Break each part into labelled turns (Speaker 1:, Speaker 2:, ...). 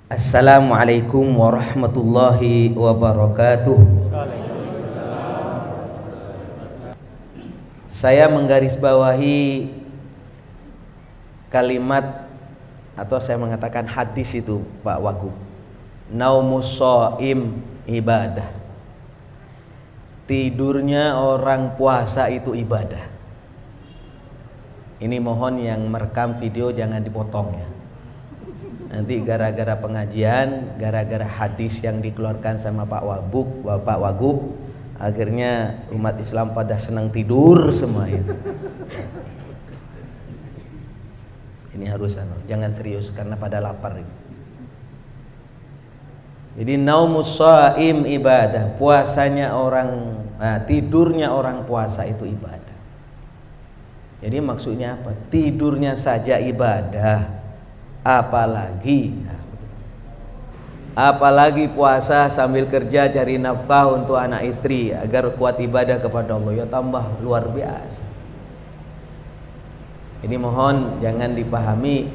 Speaker 1: Assalamualaikum warahmatullahi wabarakatuh. Saya menggarisbawahi kalimat atau saya mengatakan hadis itu, Pak Wagub. Naumus shaim ibadah. Tidurnya orang puasa itu ibadah. Ini mohon yang merekam video jangan dipotong ya. Nanti gara-gara pengajian, gara-gara hadis yang dikeluarkan sama Pak Wagub, akhirnya umat Islam pada senang tidur semua ini. Ini harus jangan serius karena pada lapar ini. Jadi naumus shaim ibadah, puasanya orang, tidurnya orang puasa itu ibadah. Jadi maksudnya apa? Tidurnya saja ibadah. Apalagi puasa sambil kerja cari nafkah untuk anak istri agar kuat ibadah kepada Allah, ya tambah luar biasa. Ini mohon jangan dipahami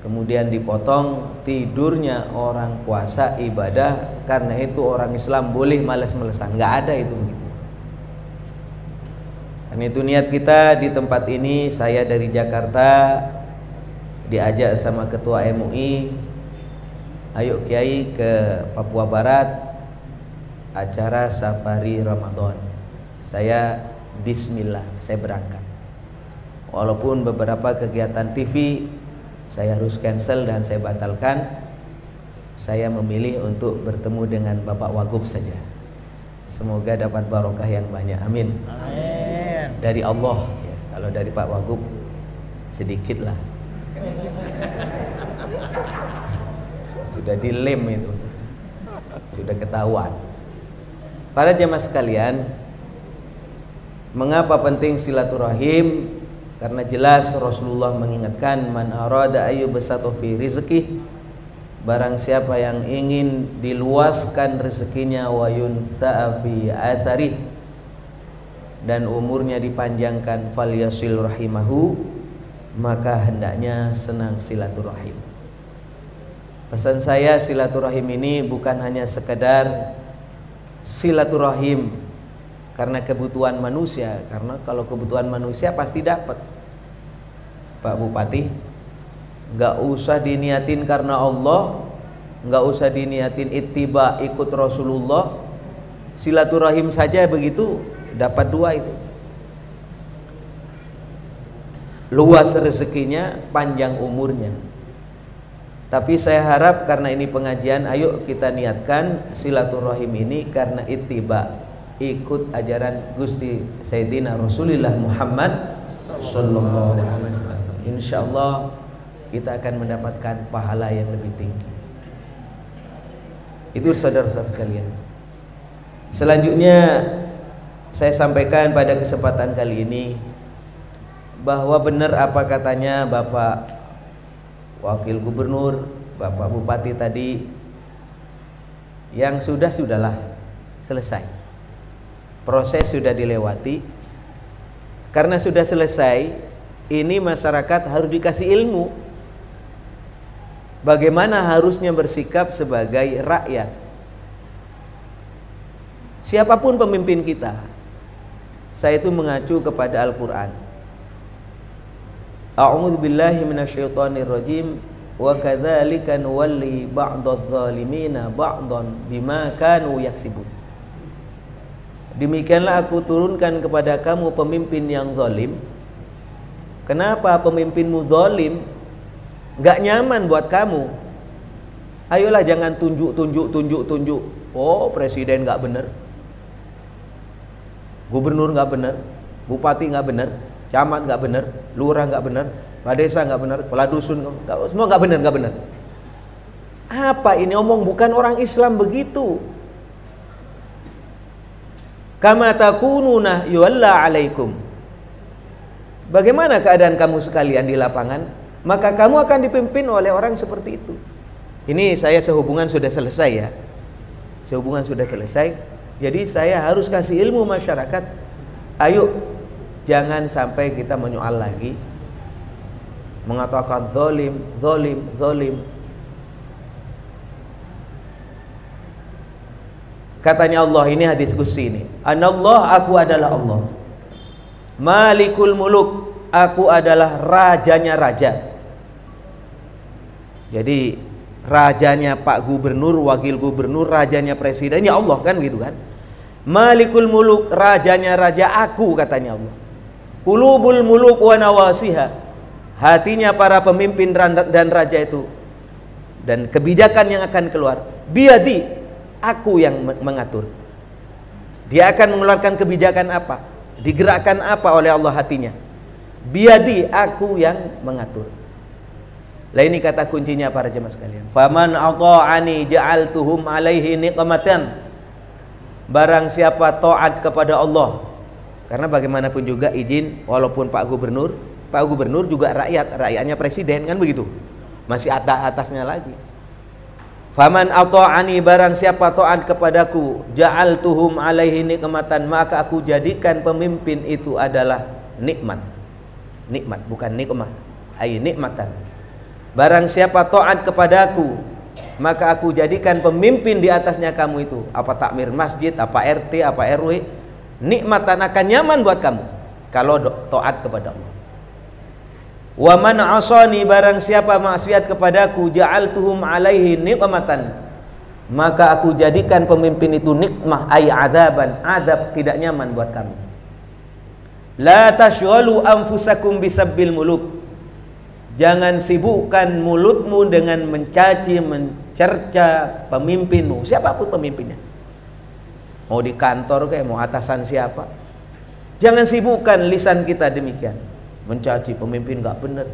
Speaker 1: kemudian dipotong tidurnya orang puasa ibadah, karena itu orang Islam boleh malas-malesan, nggak ada itu begitu. Karena itu niat kita di tempat ini, saya dari Jakarta diajak sama ketua MUI, ayo Kiai ke Papua Barat, acara safari Ramadan. Saya bismillah, saya berangkat. Walaupun beberapa kegiatan TV saya harus cancel dan saya batalkan, saya memilih untuk bertemu dengan Bapak Wagub saja. Semoga dapat barokah yang banyak, amin. Amin. Dari Allah ya. Kalau dari Pak Wagub sedikit lah. Sudah dilem itu, sudah ketahuan. Para jemaah sekalian, mengapa penting silaturahim? Karena jelas Rasulullah mengingatkan, man arada ayyubsata fi rizqih, barang siapa yang ingin diluaskan rezekinya, wa yunsa'a fi athari, dan umurnya dipanjangkan, falyasil rahimahu, maka hendaknya senang silaturahim. Pesan saya, silaturahim ini bukan hanya sekedar silaturahim karena kebutuhan manusia, karena kalau kebutuhan manusia pasti dapat. Pak Bupati, nggak usah diniatin karena Allah, nggak usah diniatin ittiba ikut Rasulullah, silaturahim saja begitu dapat dua itu. Luas rezekinya, panjang umurnya. Tapi saya harap karena ini pengajian, ayo kita niatkan silaturahim ini karena ittiba, ikut ajaran Gusti Sayyidina Rasulullah Muhammad sallallahu alaihi wasallam. Insyaallah kita akan mendapatkan pahala yang lebih tinggi. Itu saudara-saudara sekalian. Selanjutnya saya sampaikan pada kesempatan kali ini bahwa benar apa katanya Bapak Wakil Gubernur, Bapak Bupati tadi, yang sudahlah selesai. Proses sudah dilewati. Karena sudah selesai, ini masyarakat harus dikasih ilmu bagaimana harusnya bersikap sebagai rakyat. Siapapun pemimpin kita, saya itu mengacu kepada Al-Quran. A'udzu billahi minasyaitonir rajim, wa kadzalika nuwalli ba'dadz zalimina ba'dhan bima kanu yaksibun. Demikianlah aku turunkan kepada kamu pemimpin yang zalim. Kenapa pemimpinmu zalim? Gak nyaman buat kamu. Ayolah jangan tunjuk. Oh, presiden gak bener, gubernur gak bener, bupati gak bener, camat gak bener, lurah gak bener, kepala desa gak bener, kepala dusun semua gak bener. Apa ini omong? Bukan orang Islam begitu. Kama takununa yuwalla alaikum. Bagaimana keadaan kamu sekalian di lapangan, maka kamu akan dipimpin oleh orang seperti itu. Ini saya sehubungan sudah selesai ya. Sehubungan sudah selesai. Jadi saya harus kasih ilmu masyarakat. Ayo jangan sampai kita menyoal lagi, mengatakan zalim. Katanya Allah, ini hadis qudsi ini. Anallah, aku adalah Allah. Malikul muluk, aku adalah rajanya raja. Jadi rajanya Pak Gubernur, wakil gubernur, rajanya presiden, ya Allah kan gitu kan. Malikul muluk, rajanya raja aku, katanya Allah. Qulubul muluk wa nawasiha, hatinya para pemimpin dan raja itu, dan kebijakan yang akan keluar, biadi, aku yang mengatur. Dia akan mengeluarkan kebijakan apa, digerakkan apa oleh Allah hatinya. Biadi, aku yang mengatur. Lah ini kata kuncinya para jemaah sekalian. Faman ata'ani ja'altuhum alaihi niqmatan. Barang siapa taat kepada Allah, karena bagaimanapun juga izin, walaupun Pak Gubernur juga rakyatnya presiden kan begitu. Masih atasnya lagi. Faman ata'ani, barang siapa taat kepadaku, ja'altuhum alaihi nikmatan, maka aku jadikan pemimpin itu adalah nikmat. Nikmat bukan nikmah, ai nikmatan. Barang siapa taat kepadaku, maka aku jadikan pemimpin di atasnya kamu itu, apa takmir masjid, apa RT, apa RW, nikmatan, akan nyaman buat kamu kalau taat kepada Allah. Wa man asani, barang siapa maksiat kepadaku, ja'altuhum alaihi niqmatan, maka aku jadikan pemimpin itu nikmah, ay adaban, adab, tidak nyaman buat kamu. La tashghalu anfusakum bisabbil muluk, jangan sibukkan mulutmu dengan mencaci, mencerca pemimpinmu, siapapun pemimpinnya. Mau di kantor kayak mau atasan siapa, jangan sibukkan lisan kita demikian, mencaci pemimpin gak benar.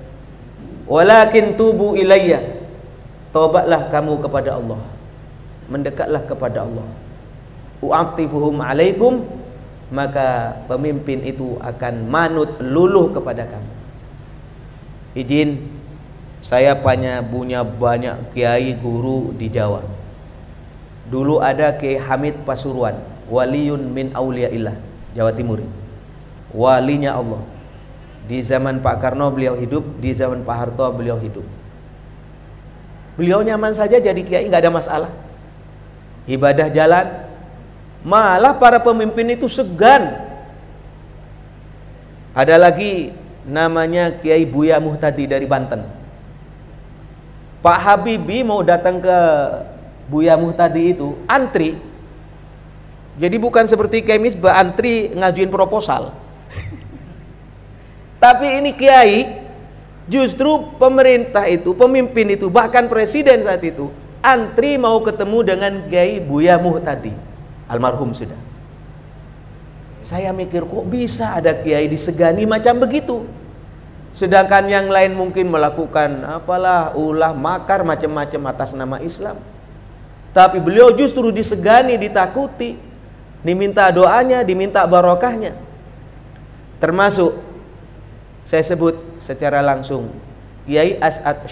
Speaker 1: Walakin tubu ilayya, tobatlah kamu kepada Allah, mendekatlah kepada Allah. U'atifuhum alaikum, maka pemimpin itu akan manut luluh kepada kamu. Izin, saya punya banyak kiai guru di Jawa. Dulu ada Kiai Hamid Pasuruan, waliyun min auliyaillah, Jawa Timur, walinya Allah. Di zaman Pak Karno beliau hidup, di zaman Pak Harto beliau hidup. Beliau nyaman saja jadi kiai, nggak ada masalah. Ibadah jalan, malah para pemimpin itu segan. Ada lagi namanya Kiai Buya Muhtadi dari Banten. Pak Habibie mau datang ke Buya Muhtadi itu antri. Jadi bukan seperti Kiai Misbah antri ngajuin proposal. Tapi ini kiai, justru pemerintah itu, pemimpin itu, bahkan presiden saat itu antri mau ketemu dengan Kiai Buya Muhtadi, almarhum sudah. Saya mikir, kok bisa ada kiai disegani macam begitu, sedangkan yang lain mungkin melakukan apalah, ulah, makar, macam-macam atas nama Islam. Tapi beliau justru disegani, ditakuti, diminta doanya, diminta barokahnya. Termasuk saya sebut secara langsung Kiai As'ad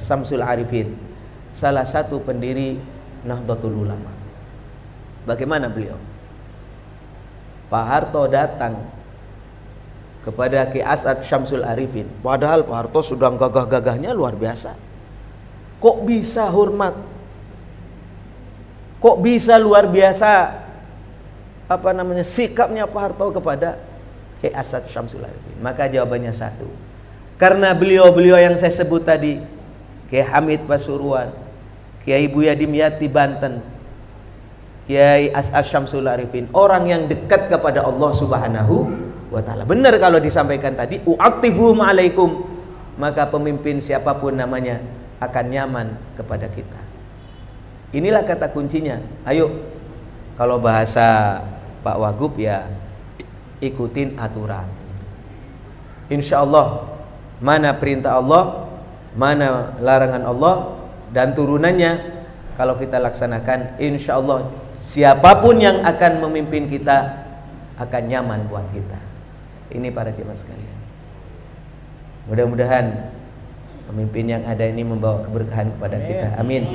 Speaker 1: Syamsul Arifin, salah satu pendiri Nahdlatul Ulama. Bagaimana beliau? Pak Harto datang kepada Kiai As'ad Syamsul Arifin, padahal Pak Harto sudah gagah-gagahnya luar biasa. Kok bisa hormat? Kok bisa luar biasa sikapnya Pak Harto kepada Kiai As'ad Syamsul Arifin? Maka jawabannya satu, karena beliau-beliau yang saya sebut tadi, Kiai Hamid Pasuruan, Kiai Buya Dimyati Banten, Kiai As'ad Syamsul Arifin, orang yang dekat kepada Allah Subhanahu wa ta'ala. Benar kalau disampaikan tadi, u'atifuhum alaikum, maka pemimpin siapapun namanya akan nyaman kepada kita. Inilah kata kuncinya. Ayo, kalau bahasa Pak Wagub ya, ikutin aturan. Insya Allah, mana perintah Allah, mana larangan Allah, dan turunannya kalau kita laksanakan, insya Allah siapapun yang akan memimpin kita akan nyaman buat kita. Ini para jemaah sekalian, mudah-mudahan pemimpin yang ada ini membawa keberkahan kepada kita. Amin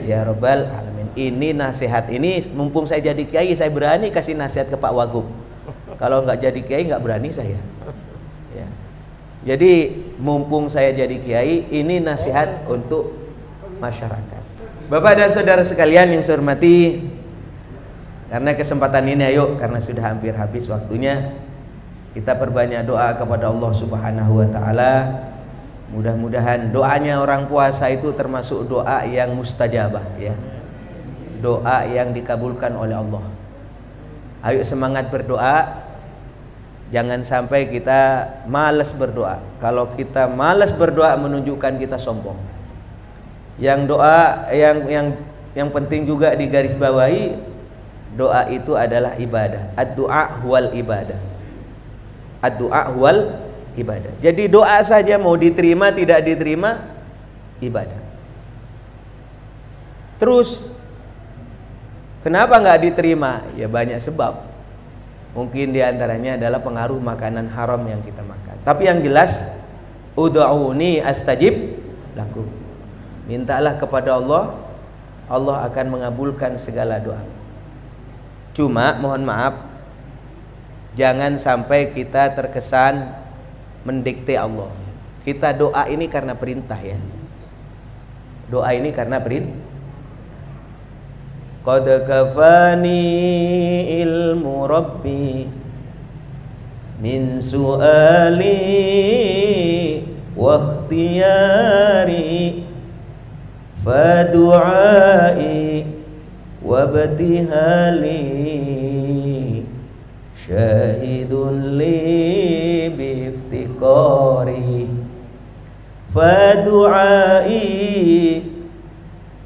Speaker 1: ya Rabbal Alamin. Ini nasihat ini, mumpung saya jadi kiai, saya berani kasih nasihat ke Pak Wagub. Kalau nggak jadi kiai nggak berani saya ya. Jadi mumpung saya jadi kiai, ini nasihat untuk masyarakat. Bapak dan saudara sekalian yang saya hormati, Karena kesempatan ini ayo, karena sudah hampir habis waktunya, kita perbanyak doa kepada Allah Subhanahu wa taala. Mudah-mudahan doanya orang puasa itu termasuk doa yang mustajabah ya. Doa yang dikabulkan oleh Allah. Ayo semangat berdoa. Jangan sampai kita malas berdoa. Kalau kita malas berdoa menunjukkan kita sombong. Yang doa yang penting juga digarisbawahi, doa itu adalah ibadah. Ad-du'a huwal ibadah. Ad-du'a huwal ibadah. Jadi doa saja mau diterima tidak diterima ibadah. Terus kenapa nggak diterima? Ya banyak sebab. Mungkin diantaranya adalah pengaruh makanan haram yang kita makan. Tapi yang jelas, ud'uni astajib lakum. Mintalah kepada Allah, Allah akan mengabulkan segala doa. Cuma mohon maaf, jangan sampai kita terkesan mendikte Allah. Kita doa ini karena perintah ya. Doa ini karena perintah. Qad kafani ilmu rabbi min su'ali wa ikhtiyari fa du'ai wa batihali syahidun li biftiqari fa du'ai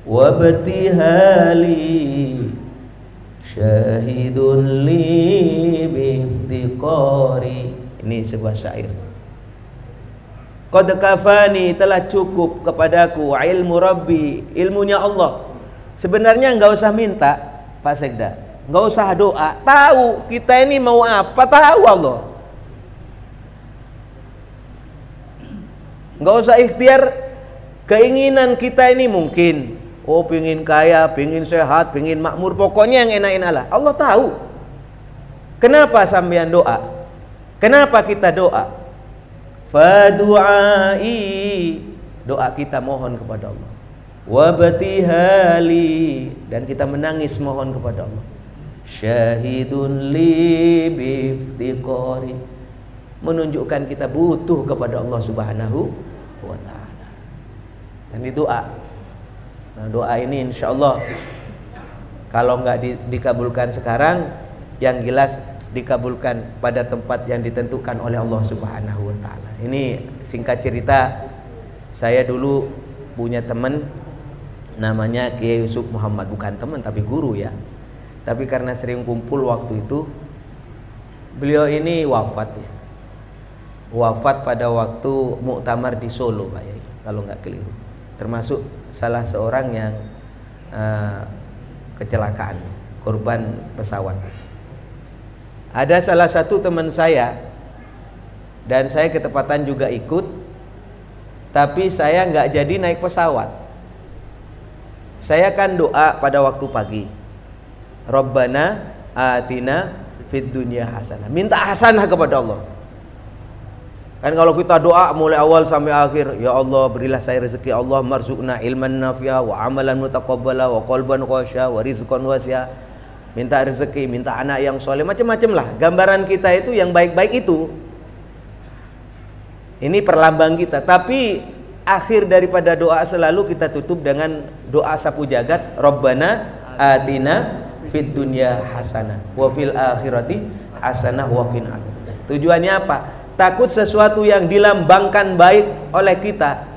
Speaker 1: wa batihali syahidun li biftiqari. Ini sebuah syair. Qad kafani, telah cukup kepadaku ilmu Rabbi, ilmunya Allah. Sebenarnya nggak usah minta Pak Sekda, nggak usah doa, tahu kita ini mau apa, tahu Allah. Nggak usah ikhtiar, keinginan kita ini mungkin, oh pingin kaya, pingin sehat, pingin makmur, pokoknya yang enak-enak lah. Allah tahu. Kenapa sampean doa? Kenapa kita doa? Fadu'ai, doa kita mohon kepada Allah. Wabatihali, dan kita menangis mohon kepada Allah. Syahidun li biftiqari, menunjukkan kita butuh kepada Allah Subhanahu wa ta'ala. Dan ini doa. Nah, doa ini insya Allah kalau nggak dikabulkan sekarang, yang jelas dikabulkan pada tempat yang ditentukan oleh Allah Subhanahu wa ta'ala. Ini singkat cerita, saya dulu punya teman namanya Kiai Yusuf Muhammad, bukan teman tapi guru ya. Tapi karena sering kumpul waktu itu, beliau ini wafat ya. Wafat pada waktu muktamar di Solo Pak Yai, kalau nggak keliru. Termasuk salah seorang yang kecelakaan, korban pesawat. Ada salah satu teman saya, dan saya ketepatan juga ikut, tapi saya nggak jadi naik pesawat. Saya kan doa pada waktu pagi, Rabbana atina fid dunya hasanah, minta hasanah kepada Allah. Kan kalau kita doa mulai awal sampai akhir, ya Allah berilah saya rezeki, Allah marzuqna ilman nafi'a wa amalan mutaqabbala wa qalban khasya wa rizqan wasi'a. Minta rezeki, minta anak yang soleh, macam-macam lah. Gambaran kita itu yang baik-baik itu. Ini perlambang kita. Tapi akhir daripada doa selalu kita tutup dengan doa sapu jagat, Rabbana atina fid dunya hasanah wa fil akhirati hasanah wa qina adzabannar. Tujuannya apa? Takut sesuatu yang dilambangkan baik oleh kita,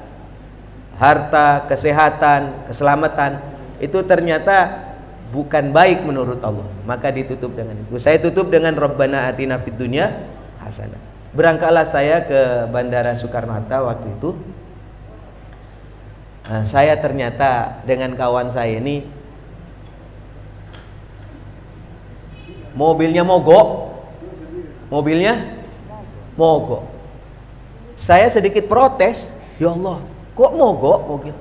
Speaker 1: harta, kesehatan, keselamatan, itu ternyata bukan baik menurut Allah, maka ditutup dengan itu. Saya tutup dengan Rabbana atina fid dunya hasanah. Berangkatlah saya ke Bandara Soekarno-Hatta waktu itu. Nah, saya ternyata dengan kawan saya ini mobilnya mogok. Saya sedikit protes, ya Allah, kok mogok mobil?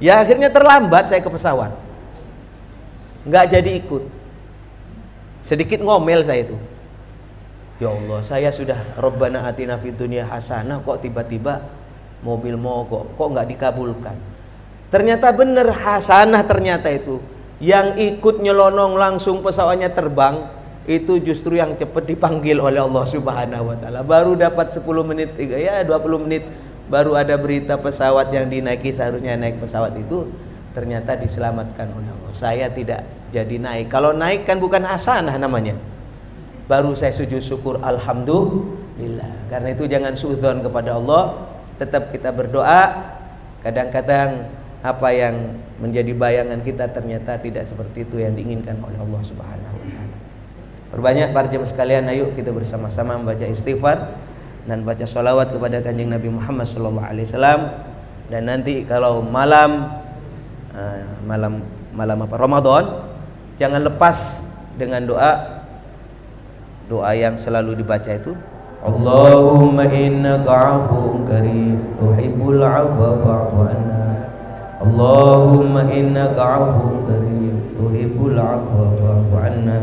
Speaker 1: Ya akhirnya terlambat saya ke pesawat, nggak jadi ikut. Sedikit ngomel saya itu, ya Allah, saya sudah Rabbana atina fid dunya hasanah, kok tiba-tiba mobil mogok, kok nggak dikabulkan? Ternyata bener hasanah, ternyata itu Yang ikut nyelonong langsung pesawatnya terbang, itu justru yang cepat dipanggil oleh Allah Subhanahu wa taala. Baru dapat 10 menit, ya 20 menit baru ada berita pesawat yang dinaiki, seharusnya naik pesawat itu ternyata diselamatkan oleh Allah. Saya tidak jadi naik. Kalau naik kan bukan hasanah namanya. Baru saya sujud syukur, alhamdulillah. Karena itu jangan suudzon kepada Allah, tetap kita berdoa. Kadang-kadang apa yang menjadi bayangan kita ternyata tidak seperti itu yang diinginkan oleh Allah Subhanahu wa taala. Berbanyak para jemaah sekalian, ayo kita bersama-sama membaca istighfar dan baca sholawat kepada Kanjeng Nabi Muhammad SAW. Dan nanti kalau malam Ramadan, jangan lepas dengan doa yang selalu dibaca itu, Allahumma innaka afuwun karim tuhibbul afwa fa'fu anna. Allahumma innaka afuwun karim tuhibbul afwa fa'fu anna.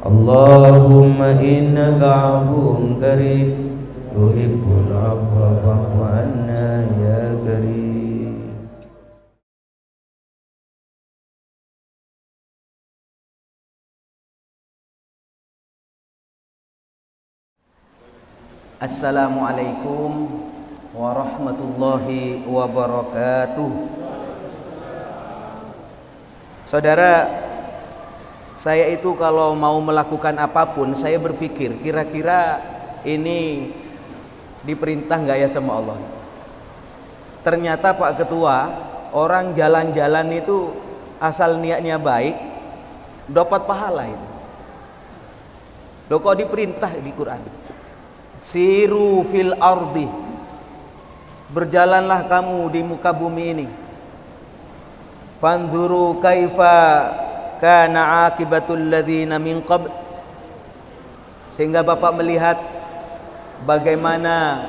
Speaker 1: Allahumma innaka afuwun karim tuhibbul afwa fa'fu anna ya karim. Assalamualaikum warahmatullahi wabarakatuh. Saudara, saya itu kalau mau melakukan apapun, saya berpikir kira-kira ini diperintah nggak ya sama Allah. Ternyata Pak Ketua, orang jalan-jalan itu asal niatnya baik dapat pahala itu. Loh, kok diperintah di Quran? Siru fil ardi, berjalanlah kamu di muka bumi ini. Fanzuru kaifa kana akibatul ladzina min qabl, sehingga Bapak melihat bagaimana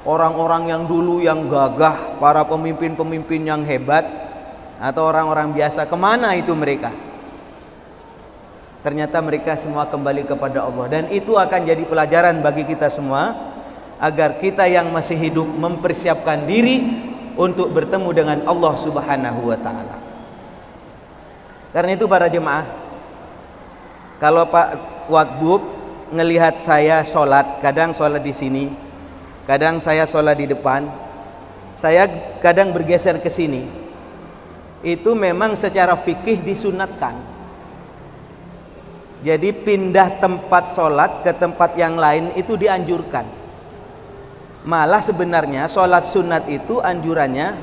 Speaker 1: orang-orang yang dulu yang gagah, para pemimpin-pemimpin yang hebat, atau orang-orang biasa, kemana itu mereka? Ternyata mereka semua kembali kepada Allah. Dan itu akan jadi pelajaran bagi kita semua, agar kita yang masih hidup mempersiapkan diri untuk bertemu dengan Allah Subhanahu wa taala. Karena itu para jemaah, kalau Pak Wakbub ngelihat saya sholat, kadang sholat di sini, kadang saya sholat di depan, saya kadang bergeser ke sini, itu memang secara fikih disunatkan. Jadi pindah tempat sholat ke tempat yang lain itu dianjurkan. Malah sebenarnya sholat sunat itu anjurannya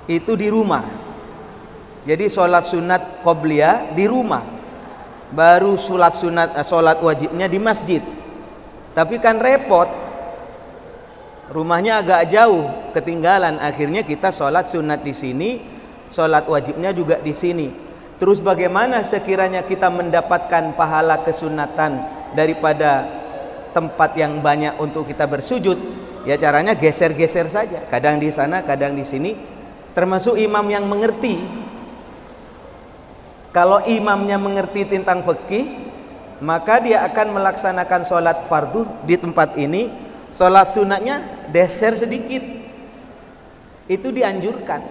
Speaker 1: itu di rumah. Jadi sholat sunat qobliyah di rumah, baru sholat wajibnya di masjid. Tapi kan repot, rumahnya agak jauh, ketinggalan. Akhirnya kita sholat sunat di sini, sholat wajibnya juga di sini. Terus bagaimana sekiranya kita mendapatkan pahala kesunatan daripada tempat yang banyak untuk kita bersujud? Ya caranya geser-geser saja, kadang di sana, kadang di sini. Termasuk imam yang mengerti. Kalau imamnya mengerti tentang fikih, maka dia akan melaksanakan sholat fardu di tempat ini, sholat sunatnya geser sedikit. Itu dianjurkan.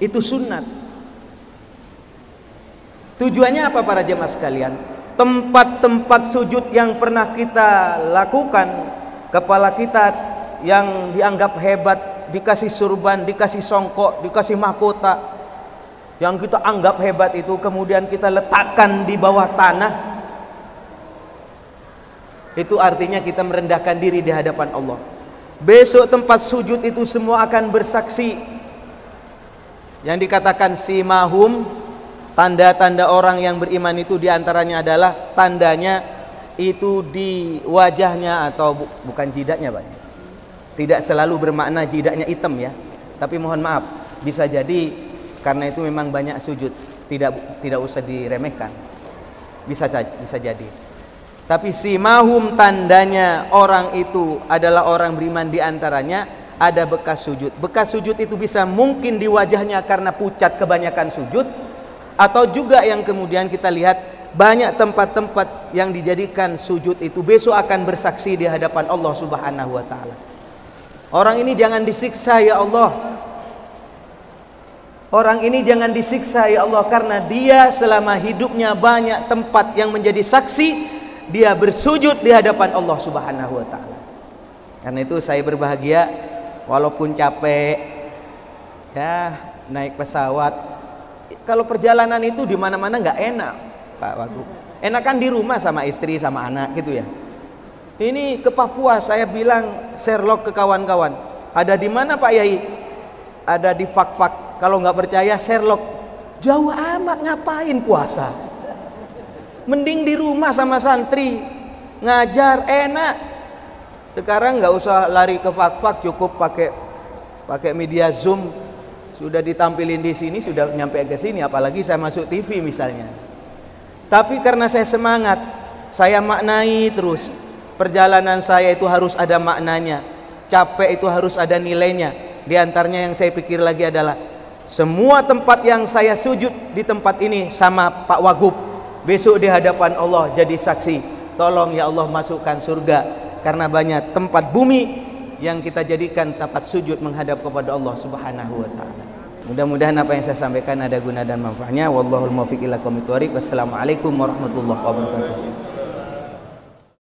Speaker 1: Itu sunat. Tujuannya apa para jemaah sekalian? Tempat-tempat sujud yang pernah kita lakukan, kepala kita yang dianggap hebat, dikasih surban, dikasih songkok, dikasih mahkota, yang kita anggap hebat itu kemudian kita letakkan di bawah tanah, itu artinya kita merendahkan diri di hadapan Allah. Besok tempat sujud itu semua akan bersaksi. Yang dikatakan simahum, tanda-tanda orang yang beriman itu diantaranya adalah tandanya itu di wajahnya, atau bukan jidaknya Pak, tidak selalu bermakna jidaknya hitam ya, tapi mohon maaf, bisa jadi karena itu memang banyak sujud, tidak usah diremehkan, bisa jadi. Tapi simahum, tandanya orang itu adalah orang beriman, diantaranya ada bekas sujud. Bekas sujud itu bisa mungkin di wajahnya karena pucat kebanyakan sujud, atau juga yang kemudian kita lihat banyak tempat-tempat yang dijadikan sujud itu besok akan bersaksi di hadapan Allah Subhanahu wa taala. Orang ini jangan disiksa ya Allah. Orang ini jangan disiksa ya Allah, karena dia selama hidupnya banyak tempat yang menjadi saksi dia bersujud di hadapan Allah Subhanahu wa taala. Karena itu saya berbahagia walaupun capek ya naik pesawat. Kalau perjalanan itu di mana-mana nggak enak, Pak Wagub. Enakan di rumah sama istri sama anak gitu ya. Ini ke Papua, saya bilang Sherlock ke kawan-kawan. Ada di mana Pak Yai? Ada di Fak-Fak. Kalau nggak percaya Sherlock, jauh amat ngapain puasa? Mending di rumah sama santri ngajar enak. Sekarang nggak usah lari ke Fak-Fak, cukup pakai media Zoom, sudah ditampilin di sini, sudah nyampe ke sini. Apalagi saya masuk TV misalnya. Tapi karena saya semangat, saya maknai terus. Perjalanan saya itu harus ada maknanya. Capek itu harus ada nilainya. Di antaranya yang saya pikir lagi adalah semua tempat yang saya sujud di tempat ini sama Pak Wagub, besok di hadapan Allah jadi saksi. Tolong ya Allah masukkan surga, karena banyak tempat bumi yang kita jadikan tempat sujud menghadap kepada Allah Subhanahu wa taala. Mudah-mudahan apa yang saya sampaikan ada guna dan manfaatnya. Wallahul muwaffiq ila aqwamit thoriq. Wassalamualaikum warahmatullahi wabarakatuh.